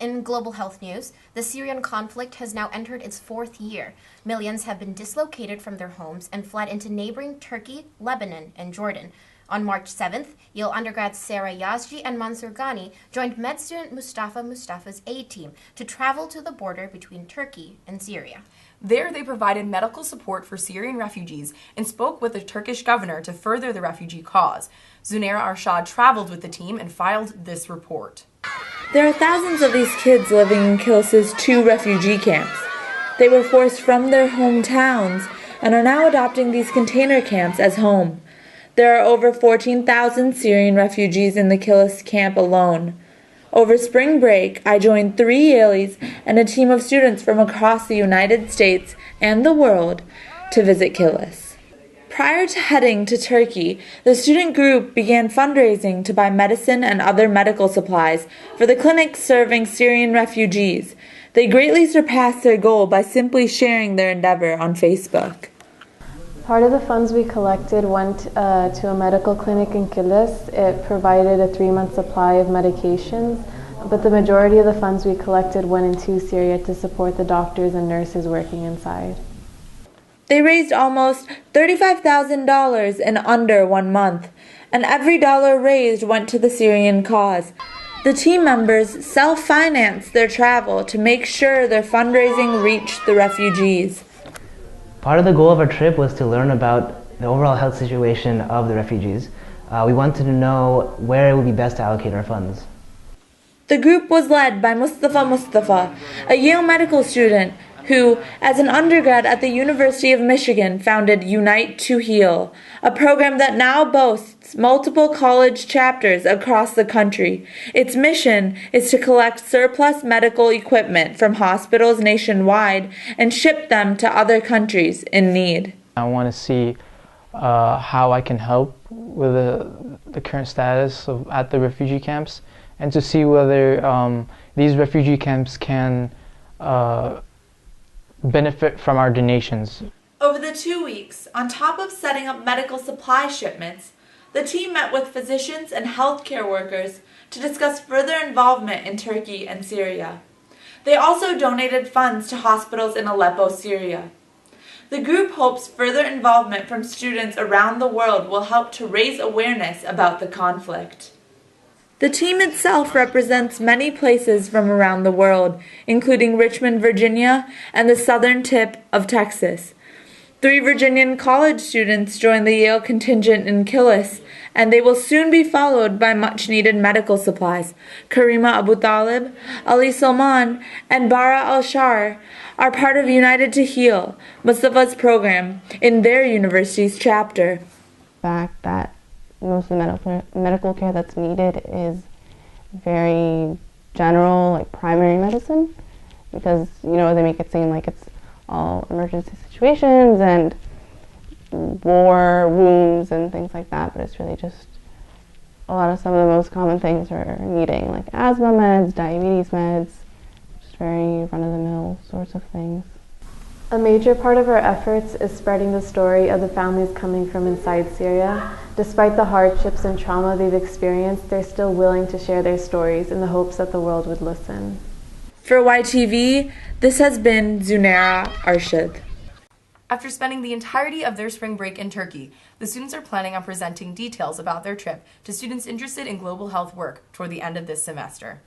In global health news, the Syrian conflict has now entered its fourth year. Millions have been dislocated from their homes and fled into neighboring Turkey, Lebanon, and Jordan. On March 7th, Yale undergrads Sarah Yazji and Mansur Ghani joined med student Moustafa Moustafa's aid team to travel to the border between Turkey and Syria. There, they provided medical support for Syrian refugees and spoke with the Turkish governor to further the refugee cause. Zunaira Arshad traveled with the team and filed this report. There are thousands of these kids living in Kilis's 2 refugee camps. They were forced from their hometowns and are now adopting these container camps as home. There are over 14,000 Syrian refugees in the Kilis camp alone. Over spring break, I joined 3 Yalies and a team of students from across the United States and the world to visit Kilis. Prior to heading to Turkey, the student group began fundraising to buy medicine and other medical supplies for the clinics serving Syrian refugees. They greatly surpassed their goal by simply sharing their endeavor on Facebook. Part of the funds we collected went to a medical clinic in Kilis. It provided a 3-month supply of medications, but the majority of the funds we collected went into Syria to support the doctors and nurses working inside. They raised almost $35,000 in under 1 month, and every dollar raised went to the Syrian cause. The team members self-financed their travel to make sure their fundraising reached the refugees. Part of the goal of our trip was to learn about the overall health situation of the refugees. We wanted to know where it would be best to allocate our funds. The group was led by Moustafa Moustafa, a Yale medical student who, as an undergrad at the University of Michigan, founded Unite to Heal, a program that now boasts multiple college chapters across the country. Its mission is to collect surplus medical equipment from hospitals nationwide and ship them to other countries in need. I want to see how I can help with the current status at the refugee camps, and to see whether these refugee camps can benefit from our donations. Over the 2 weeks, on top of setting up medical supply shipments, the team met with physicians and healthcare workers to discuss further involvement in Turkey and Syria. They also donated funds to hospitals in Aleppo, Syria. The group hopes further involvement from students around the world will help to raise awareness about the conflict. The team itself represents many places from around the world, including Richmond, Virginia, and the southern tip of Texas. 3 Virginian college students joined the Yale contingent in Kilis, and they will soon be followed by much-needed medical supplies. Karima Abutaleb, Ali Salman, and Bara Elshaer are part of United to Heal, Mustafa's program, in their university's chapter. The fact that most of the medical care that's needed is very general, like primary medicine, because, you know, they make it seem like it's all emergency situations and war wounds and things like that, but it's really just a lot of some of the most common things are needing, like asthma meds, diabetes meds, just very run-of-the-mill sorts of things. A major part of our efforts is spreading the story of the families coming from inside Syria. Despite the hardships and trauma they've experienced, they're still willing to share their stories in the hopes that the world would listen. For YTV, this has been Zunaira Arshad. After spending the entirety of their spring break in Turkey, the students are planning on presenting details about their trip to students interested in global health work toward the end of this semester.